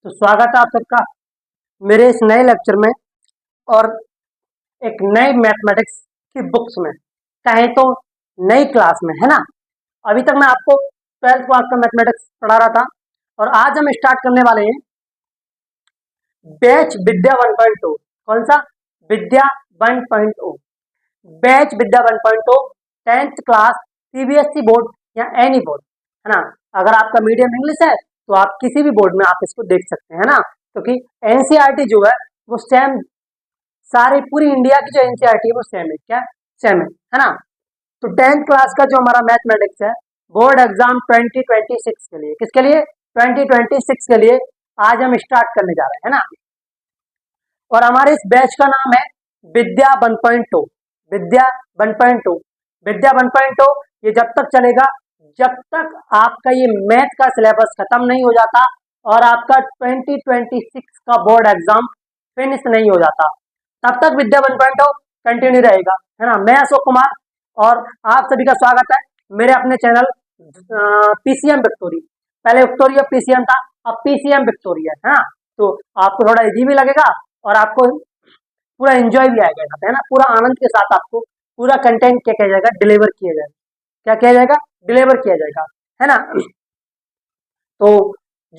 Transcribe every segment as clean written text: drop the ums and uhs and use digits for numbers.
तो स्वागत है आप सबका मेरे इस नए लेक्चर में और एक नई मैथमेटिक्स की बुक्स में, कहें तो नई क्लास में, है ना। अभी तक मैं आपको 12th क्लास का मैथमेटिक्स पढ़ा रहा था और आज हम स्टार्ट करने वाले हैं बैच विद्या 1.0। कौन सा? विद्या 1.0। बैच विद्या 1.0 10th क्लास सीबीएसई बोर्ड या एनी बोर्ड, है ना। अगर आपका मीडियम इंग्लिश है तो आप किसी भी बोर्ड में आप इसको देख सकते हैं, है ना। क्योंकि एनसीईआरटी जो है वो सेम, सारी पूरी इंडिया की जो एनसीईआरटी है वो सेम है। क्या? सेम है ना। तो 10th क्लास का जो हमारा मैथमेटिक्स है बोर्ड एग्जाम 2026 के लिए, किसके लिए? 2026 के लिए आज हम स्टार्ट करने जा रहे हैं, है ना। और हमारे इस बैच का नाम है विद्या 1.0। विद्या 1.0, विद्या 1.0 ये जब तक चलेगा जब तक आपका ये मैथ का सिलेबस खत्म नहीं हो जाता और आपका 2026 का बोर्ड एग्जाम फिनिश नहीं हो जाता, तब तक विद्या 1.0 कंटिन्यू रहेगा, है ना। मैं अशोक कुमार और आप सभी का स्वागत है मेरे अपने चैनल पीसीएम विक्टोरी। पहले विक्टोरिया पीसीएम था, अब पीसीएम विक्टोरिया, है ना। तो आपको थोड़ा इजी भी लगेगा और आपको पूरा एंजॉय भी आएगा यहाँ पे, है ना। पूरा आनंद के साथ आपको पूरा कंटेंट क्या किया जाएगा? डिलीवर किया जाएगा। क्या किया जाएगा? डिलीवर किया जाएगा, है ना। तो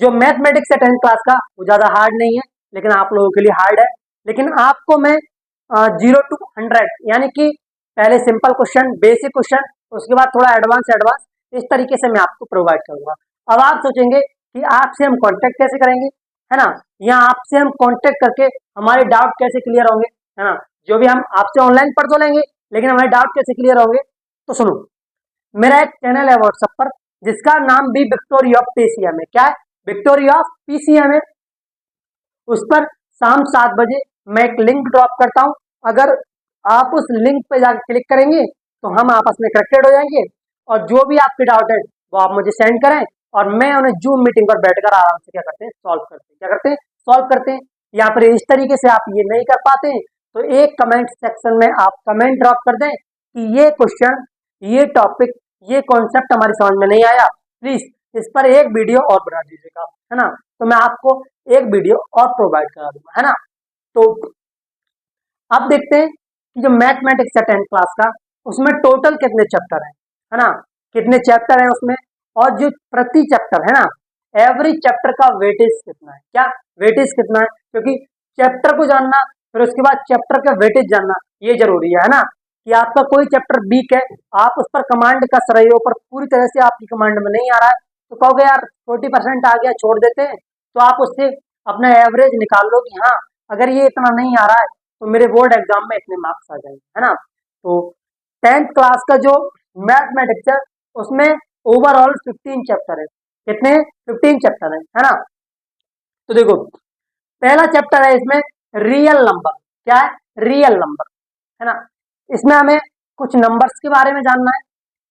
जो मैथमेटिक्स है 10th क्लास का वो ज्यादा हार्ड नहीं है, लेकिन आप लोगों के लिए हार्ड है। लेकिन आपको मैं 0 to 100 यानी कि पहले सिंपल क्वेश्चन, बेसिक क्वेश्चन, उसके बाद थोड़ा एडवांस एडवांस, इस तरीके से मैं आपको प्रोवाइड करूंगा। अब आप सोचेंगे कि आपसे हम कांटेक्ट कैसे करेंगे, है ना, या आपसे हम कांटेक्ट करके हमारे डाउट कैसे क्लियर होंगे, है ना। जो भी हम आपसे ऑनलाइन पढ़ तो लेंगे लेकिन हमारे डाउट कैसे क्लियर होंगे, तो सुनो, मेरा एक चैनल है व्हाट्सएप पर जिसका नाम भी विक्टोरिया ऑफ पीसीएम है। क्या है? विक्टोरिया ऑफ पीसीएम है। उस पर शाम 7 बजे मैं एक लिंक ड्रॉप करता हूं। अगर आप उस लिंक पे जाकर क्लिक करेंगे तो हम आपस में कनेक्टेड हो जाएंगे और जो भी आपके डाउट है वो आप मुझे सेंड करें और मैं उन्हें जूम मीटिंग पर बैठकर आराम से क्या करते हैं? सॉल्व करते हैं। क्या करते हैं? सॉल्व करते हैं। या फिर इस तरीके से आप ये नहीं कर पाते हैं तो एक कमेंट सेक्शन में आप कमेंट ड्रॉप कर दें कि ये क्वेश्चन, ये टॉपिक, ये कॉन्सेप्ट हमारी समझ में नहीं आया, प्लीज इस पर एक वीडियो और बना दीजिएगा, है ना। तो मैं आपको एक वीडियो और प्रोवाइड करा दूंगा, है ना। तो अब देखते हैं कि जो मैथमेटिक्स है 10th क्लास का उसमें टोटल कितने चैप्टर हैं, है ना। कितने चैप्टर हैं उसमें और जो प्रति चैप्टर, है ना, एवरी चैप्टर का वेटेज कितना है। क्या वेटेज कितना है? क्योंकि चैप्टर को जानना फिर उसके बाद चैप्टर का वेटेज जानना ये जरूरी है ना। कि आपका कोई चैप्टर वीक है, आप उस पर कमांड कर रहे हो पर पूरी तरह से आपकी कमांड में नहीं आ रहा है, तो कहोगे यार 40% आ गया, छोड़ देते हैं। तो आप उससे अपना एवरेज निकाल लो कि हाँ, अगर ये इतना नहीं आ रहा है तो मेरे बोर्ड एग्जाम में इतने मार्क्स आ जाएंगे, है ना। तो 10th क्लास का जो मैथमेटिक्स है उसमें ओवरऑल 15 चैप्टर है। कितने? 15 चैप्टर है ना। तो देखो, पहला चैप्टर है इसमें रियल नंबर। क्या है? रियल नंबर, है ना। इसमें हमें कुछ नंबर्स के बारे में जानना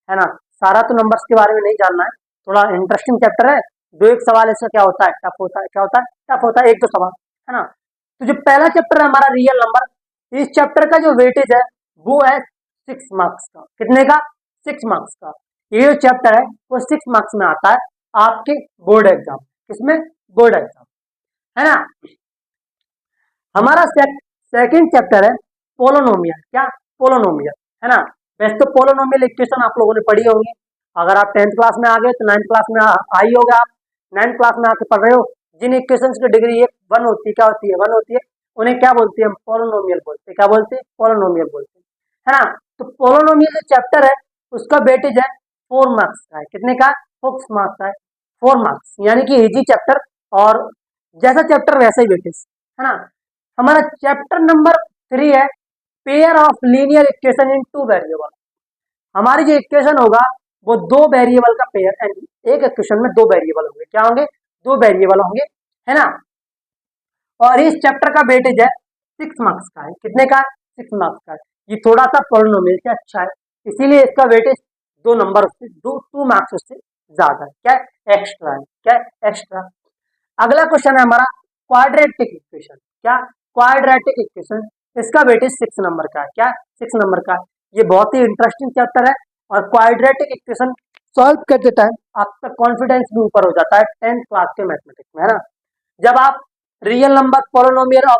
है ना। सारा तो नंबर्स के बारे में नहीं जानना है, थोड़ा इंटरेस्टिंग चैप्टर है। दो एक सवाल इसका क्या होता है? टफ होता है। क्या होता है? टफ होता है, एक दो सवाल, है ना। तो जो पहला चैप्टर है हमारा रियल नंबर, इस चैप्टर का जो वेटेज है वो है 6 मार्क्स का। कितने का? 6 मार्क्स का। ये जो चैप्टर है वो 6 मार्क्स में आता है आपके बोर्ड एग्जाम। किसमें? बोर्ड एग्जाम, है ना। हमारा सेकंड चैप्टर है पोलोनोमियल। क्या? पोलोनोमियल, है ना। वैसे तो पोलोनोमियल इक्वेशन आप लोगों ने पढ़ी होंगी। अगर आप 10th क्लास में आ गए तो 9th क्लास में आई होगा। आप 9th क्लास में आके पढ़ रहे हो, जिन इक्वेशंस की डिग्री एक 1 होती है, क्या होती है? 1 होती है, उन्हें क्या बोलते हैं? हम पोलोनोमियल बोलते हैं। क्या बोलते हैं? पोलोनोमियल बोलते हैं, है ना। तो पोलोनोमियल जो चैप्टर है उसका वेटेज है 4 मार्क्स का है। कितने का? 4 मार्क्स का है। 4 मार्क्स यानी कि इजी चैप्टर, और जैसा चैप्टर वैसा ही वेटेज, है ना। हमारा चैप्टर नंबर 3 है pair of linear equation in 2 variable. हमारी जो इक्वेशन होगा वो 2 वेरिएबल का पेयर, एक इक्वेशन में 2 वेरिएबल होंगे। क्या होंगे? 2 वेरिएबल होंगे, है ना। और इस चैप्टर का वेटेज है 6 मार्क्स का है। कितने का? 6 मार्क्स का है। ये थोड़ा सा पॉलिनोमियल से अच्छा है, इसीलिए इसका वेटेज 2 नंबर उससे 2 मार्क्स उससे ज्यादा है। क्या है? एक्स्ट्रा है। क्या है? एक्स्ट्रा। अगला क्वेश्चन है हमारा क्वाड्रेटिक इक्वेशन। क्या? क्वाड्रेटिक इक्वेशन, इसका वेटेज 6 नंबर का है। क्या? 6 नंबर का है। ये बहुत ही इंटरेस्टिंग चैप्टर है और क्वाड्रेटिक इक्वेशन सॉल्व करते टाइम आपका कॉन्फिडेंस भी ऊपर हो जाता है 10th क्लास के मैथमेटिक्स में, है ना। जब आप रियल नंबर, पोलिनोमियल और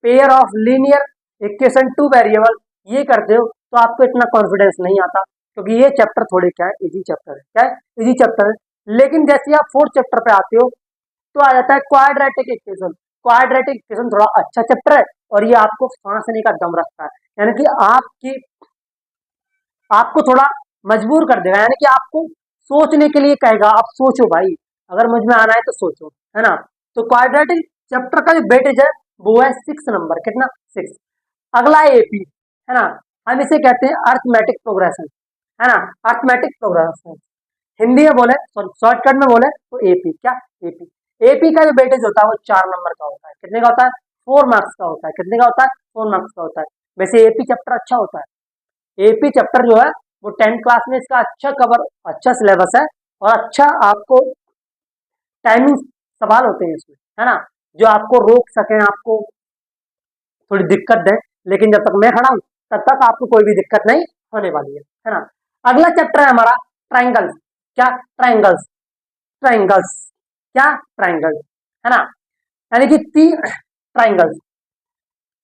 pair of linear equation two variable ये करते हो तो आपको इतना कॉन्फिडेंस नहीं आता, क्योंकि ये चैप्टर थोड़े क्या है, इजी चैप्टर है। क्या है? इजी चैप्टर है। लेकिन जैसे आप फोर्थ चैप्टर पे आते हो तो आ जाता है क्वाड्रेटिक इक्वेशन। क्वाड्रेटिक इक्वेशन थोड़ा अच्छा चैप्टर है और ये आपको फांसने का दम रखता है, यानी कि आपको थोड़ा मजबूर कर देगा, यानी कि आपको सोचने के लिए कहेगा, आप सोचो भाई, अगर मुझ में आना है तो सोचो, है ना। तो क्वाड्रेटिक चैप्टर का जो वेटेज है वो है 6 नंबर, कितना? 6। अगला है एपी, है ना। हम इसे कहते हैं अर्थमेटिक प्रोग्रेशन, है ना, अर्थमेटिक प्रोग्रेशन। हिंदी में बोले, सॉरी शॉर्टकट में बोले तो एपी। क्या? एपी। एपी का जो वेटेज होता है वो 4 नंबर का होता है। कितने का होता है? 4 मार्क्स का होता है। कितने का होता है? 4 मार्क्स का होता है। वैसे एपी चैप्टर अच्छा होता है। एपी चैप्टर जो है वो 10th क्लास में इसका अच्छा सिलेबस है और अच्छा आपको टाइमिंग सवाल होते हैं इसमें, है ना, जो आपको रोक सकें, आपको थोड़ी दिक्कत दें, लेकिन जब तक मैं खड़ा हूं तब तक आपको कोई भी दिक्कत नहीं होने वाली है ना। अगला चैप्टर है हमारा ट्राइंगल। क्या? ट्राइंगल्स। ट्राइंगल्स। क्या? ट्राइंगल, है ना, यानी कि 3 ट्राइंगल्स,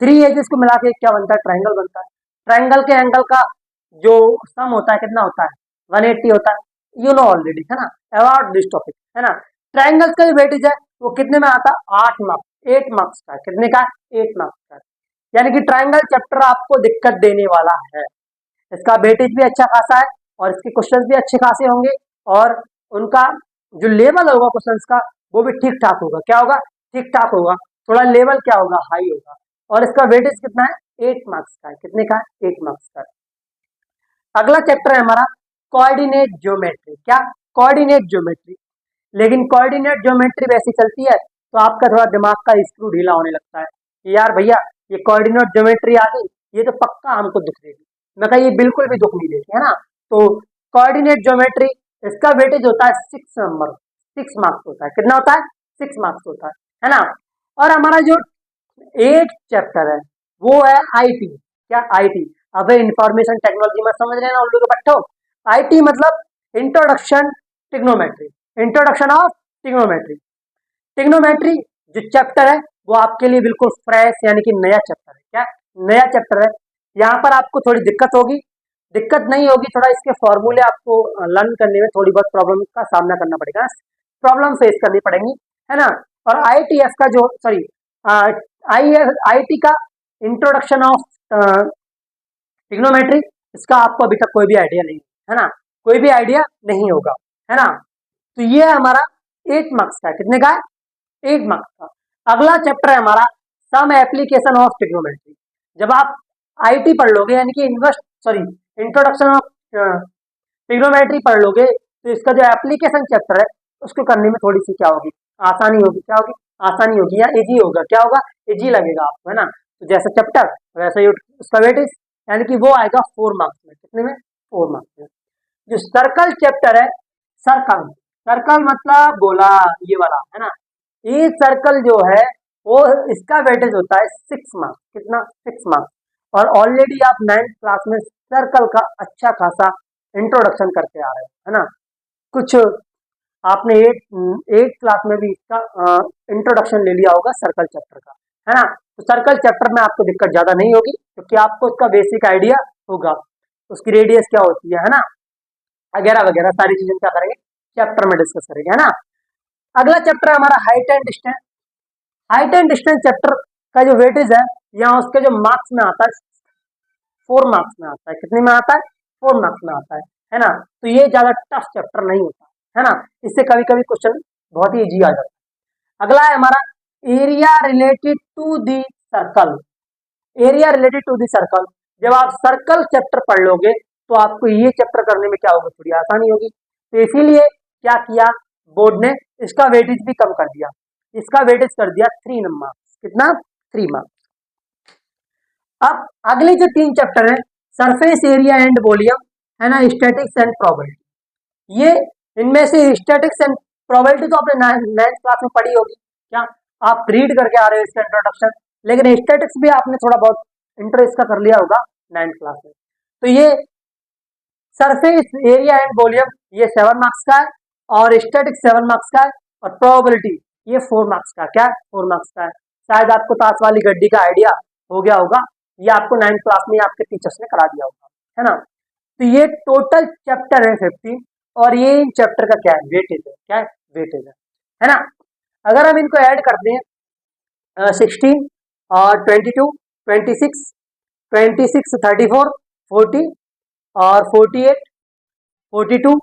3 एजेस को मिला के क्या बनता है? ट्राइंगल बनता है। ट्राइंगल के एंगल का जो सम होता है कितना होता है? 180 होता है। यू नो ऑलरेडी, है ना, अबाउट दिस टॉपिक, है ना। ट्राइंगल्स का जो वेटेज है वो कितने में आता है? 8 मार्क्स, 8 मार्क्स का। कितने का? 8 मार्क्स का। यानी कि ट्राइंगल चैप्टर आपको दिक्कत देने वाला है। इसका वेटेज भी अच्छा खासा है और इसके क्वेश्चंस भी अच्छे खासे होंगे और उनका जो लेवल होगा क्वेश्चंस का वो भी ठीक ठाक होगा। क्या होगा? ठीक ठाक होगा। थोड़ा लेवल क्या होगा? हाई होगा। और इसका वेटेज कितना है? 8 मार्क्स का है। कितने का है? 8 मार्क्स का। अगला चैप्टर है हमारा कोऑर्डिनेट ज्योमेट्री। क्या? Coordinate geometry. लेकिन कोऑर्डिनेट ज्योमेट्री वैसी चलती है तो आपका थोड़ा दिमाग का स्क्रू ढीला होने लगता है कि यार भैया ये कोऑर्डिनेट ज्योमेट्री आ गई, ये तो पक्का हमको दुख देगी। मैं कहा ये बिल्कुल भी दुख नहीं देगी, है ना। तो कोऑर्डिनेट ज्योमेट्री, इसका वेटेज होता है 6 नंबर, 6 मार्क्स होता है। कितना होता है? 6 मार्क्स होता है ना। और हमारा जो 8 चैप्टर है वो है आईटी। क्या? आईटी। अब इंफॉर्मेशन टेक्नोलॉजी में समझ रहे ना उल्लू के पट्टो। आईटी मतलब introduction trigonometry, introduction of trigonometry. Trigonometry जो चैप्टर है वो आपके लिए बिल्कुल फ्रेश, यानी कि नया चैप्टर है। क्या? नया चैप्टर है। यहाँ पर आपको थोड़ी दिक्कत होगी, दिक्कत नहीं होगी, थोड़ा इसके फॉर्मूले आपको लर्न करने में थोड़ी बहुत प्रॉब्लम का सामना करना पड़ेगा, प्रॉब्लम फेस करनी पड़ेगी, है ना। और आईटीएफ का जो, सॉरी, आईटी का इंट्रोडक्शन ऑफ ट्रिग्नोमेट्री, इसका आपको अभी तक कोई भी आइडिया नहीं है ना, कोई भी आइडिया नहीं होगा, है ना। तो ये है हमारा 8 मार्क्स का। कितने का है? 8 मार्क्स का। अगला चैप्टर है हमारा सम एप्लीकेशन ऑफ ट्रिग्नोमेट्री। जब आप आईटी पढ़ लोगे, यानी कि इंट्रोडक्शन ऑफ ट्रिग्नोमेट्री पढ़ लोगे तो इसका जो एप्लीकेशन चैप्टर है उसको करने में थोड़ी सी क्या होगी? आसानी होगी। क्या होगी? आसानी होगी या इजी होगा। क्या होगा? इजी लगेगा आपको, है ना। तो जैसा चैप्टर वैसा ही उसका वेटेज, यानी कि वो आएगा 4 मार्क्स में। कितने में? 4 मार्क्स में। जो सर्कल चैप्टर है, सर्कल, सर्कल मतलब गोला, ये वाला, है ना। ये सर्कल जो है वो, इसका वेटेज होता है 6 मार्क्स। कितना? 6 मार्क्स। और ऑलरेडी आप 9th क्लास में सर्कल का अच्छा खासा इंट्रोडक्शन करते आ रहे हैं, है ना। कुछ आपने 8th क्लास में भी इसका इंट्रोडक्शन ले लिया होगा सर्कल चैप्टर का, है ना। तो सर्कल चैप्टर में आपको दिक्कत ज्यादा नहीं होगी क्योंकि आपको उसका बेसिक आइडिया होगा, उसकी रेडियस क्या होती है ना, वगैरह वगैरह सारी चीजें क्या करेंगे? चैप्टर में डिस्कस करेंगे, है ना। अगला चैप्टर है हमारा height and distance. Height and distance chapter का जो वेटेज है, यहाँ उसके जो मार्क्स में आता है 4 मार्क्स में आता है। कितने में आता है? 4 मार्क्स में आता है ना। तो ये ज्यादा टफ चैप्टर नहीं होता, है ना। इससे कभी कभी क्वेश्चन बहुत ही इजी आ जाता है। अगला है हमारा area related to the circle. Area related to the circle, जब आप सर्कल चैप्टर पढ़ लोगे तो आपको ये चैप्टर करने में क्या होगा? थोड़ी आसानी होगी। तो इसीलिए क्या किया बोर्ड ने? इसका वेटेज भी कम कर दिया, इसका वेटेज कर दिया 3 नंबर। कितना? 3 मार्क्स। अब अगले जो 3 चैप्टर है, सरफेस एरिया एंड वॉल्यूम, है ना, स्टैटिक्स एंड प्रोबेबिलिटी। ये इनमें से स्टैटिक्स एंड प्रोबेबिलिटी तो आपने 9th क्लास में पढ़ी होगी। क्या आप रीड करके आ रहे हो इसका इंट्रोडक्शन? लेकिन स्टैटिक्स भी आपने थोड़ा बहुत इंट्रो इसका कर लिया होगा 9th क्लास में। तो ये सरफेस एरिया एंड वॉल्यूम ये 7 मार्क्स का है और स्टैटिक्स 7 मार्क्स का है और प्रोबेबिलिटी ये 4 मार्क्स का, क्या 4 मार्क्स का है। शायद आपको ताश वाली गड्डी का आइडिया हो गया होगा, ये आपको 9th क्लास में आपके टीचर्स ने करा दिया होगा, है ना। तो ये टोटल चैप्टर है 15 और ये चैप्टर का क्या है, वेटेज है, क्या है, वेटेज है ना। अगर हम इनको ऐड करते हैं 16 और 22, 26, 26, 34, 40 और 48, 42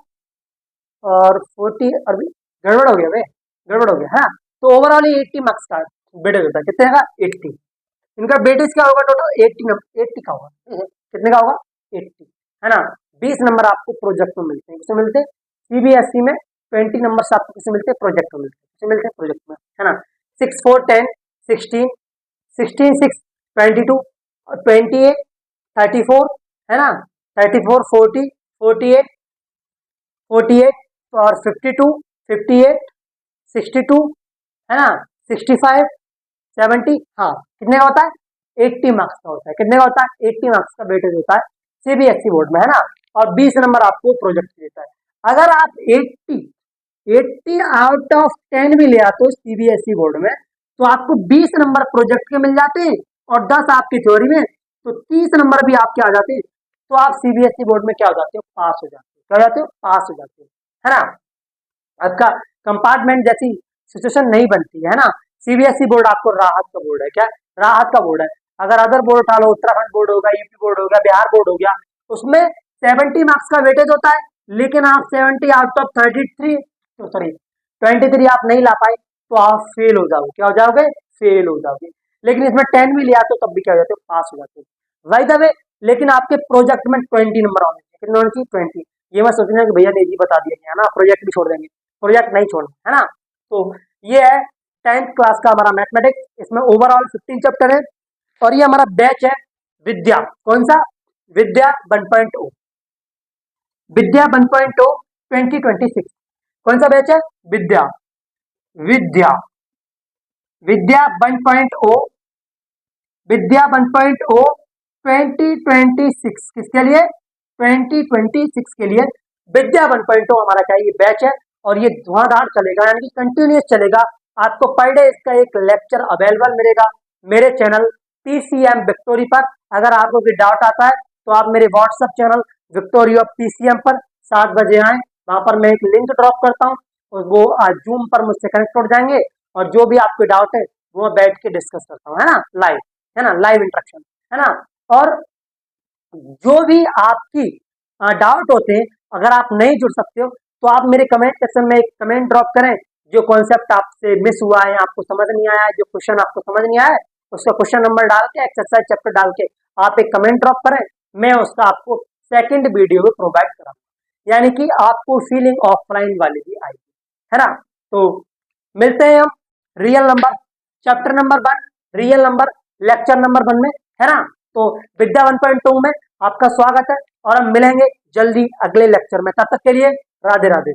और 40, अभी गड़बड़ हो गया भाई, गड़बड़ हो गया है ना। तो ओवरऑल ये 80 मार्क्स का वेटेज होता है, कितने का, 80। इनका वेटेज क्या होगा टोटल, 80 का होगा, कितने का होगा, 80, है ना। 20 नंबर आपको प्रोजेक्ट में मिलते हैं, किसमें मिलते हैं, सीबीएसई में। 20 नंबर आपको किसमें मिलते हैं, प्रोजेक्ट में मिलते हैं, किसमें मिलते हैं, प्रोजेक्ट में, है ना। 6, 4, 10, 16, 16, 6, 22 और 28, 34, है ना, 34, 40, 48, 48 और 52, 58, 62, है ना, 65, 70, हाँ, कितने का होता है, 80 मार्क्स का होता है। कितने का होता है, 80 मार्क्स का वेटेज होता है सीबीएसई बोर्ड में, है ना। और 20 नंबर आपको प्रोजेक्ट देता है। अगर आप 80 आउट ऑफ 10 भी ले आते हो सीबीएसई बोर्ड में, तो आपको 20 नंबर प्रोजेक्ट के मिल जाते हैं और 10 आपकी थ्योरी में, तो 30 नंबर भी आपके आ जाते हैं। तो आप सीबीएसई बोर्ड में क्या हो जाते हो, पास हो जाते हो, क्या हो जाते हो, पास हो जाते हो, है ना। आपका कंपार्टमेंट जैसी सिचुएशन नहीं बनती है ना। सीबीएसई बोर्ड आपको राहत का बोर्ड है, क्या राहत का बोर्ड है। अगर अदर बोर्ड उठा लो, उत्तराखंड बोर्ड होगा, यूपी बोर्ड होगा, बिहार बोर्ड हो गया, उसमें 70 मार्क्स का वेटेज होता है, लेकिन आप 70 आउट ऑफ 33, तो सॉरी 23 आप नहीं ला पाए, तो आप फेल हो जाओगे, क्या हो जाओगे, फेल हो जाओगे। लेकिन इसमें 10 भी लिया तो तब भी क्या हो जाते हो, पास हो जाते हो, बाय द वे। लेकिन आपके प्रोजेक्ट में 20 नंबर आने चाहिए, कितने होने चाहिए, 20। ये मत सोचना कि भैया ने जी बता दिया गया है ना, प्रोजेक्ट भी छोड़ देंगे, प्रोजेक्ट नहीं छोड़ना, है ना। तो ये है 10th क्लास का हमारा मैथमेटिक्स, इसमें ओवरऑल 15 चैप्टर है और ये हमारा बैच है विद्या, कौन सा, विद्या 1.0, विद्या 1.0 2026, कौन सा बैच है, विद्या, विद्या, विद्या 1.0, विद्या 1.0 2026, किसके लिए, 2026 के लिए विद्या 1.0 हमारा क्या है, ये बैच है और ये धुआंधार चलेगा, यानी कि कंटिन्यूस चलेगा। आपको पर डे इसका एक लेक्चर अवेलेबल मिलेगा मेरे चैनल पीसीएम विक्टोरी पर। अगर आपको कोई डाउट आता है तो आप मेरे WhatsApp channel victory of PCM पर 7 बजे आए, वहां पर मैं एक लिंक ड्रॉप करता हूँ और वो जूम पर मुझसे कनेक्ट हो जाएंगे और जो भी आपके डाउट है वो बैठ के डिस्कस करता हूँ, है ना, लाइव, है ना, लाइव इंटरेक्शन, है ना। और जो भी आपकी डाउट होते हैं, अगर आप नहीं जुड़ सकते हो तो आप मेरे कमेंट सेक्शन में एक कमेंट ड्रॉप करें, जो कॉन्सेप्ट आपसे मिस हुआ है, आपको समझ नहीं आया है, जो क्वेश्चन आपको समझ नहीं आया है, उसका क्वेश्चन नंबर डाल के, एक्सरसाइज चैप्टर डाल के आप एक कमेंट ड्रॉप करें, मैं उसका आपको सेकंड वीडियो में प्रोवाइड कराऊंगा, यानी कि आपको फीलिंग ऑफलाइन वाली भी आएगी, है ना। तो मिलते हैं हम real number chapter number 1, real number lecture number 1 में, है ना। तो विद्या 1.2 में आपका स्वागत है और हम मिलेंगे जल्दी अगले लेक्चर में, तब तक के लिए राधे राधे।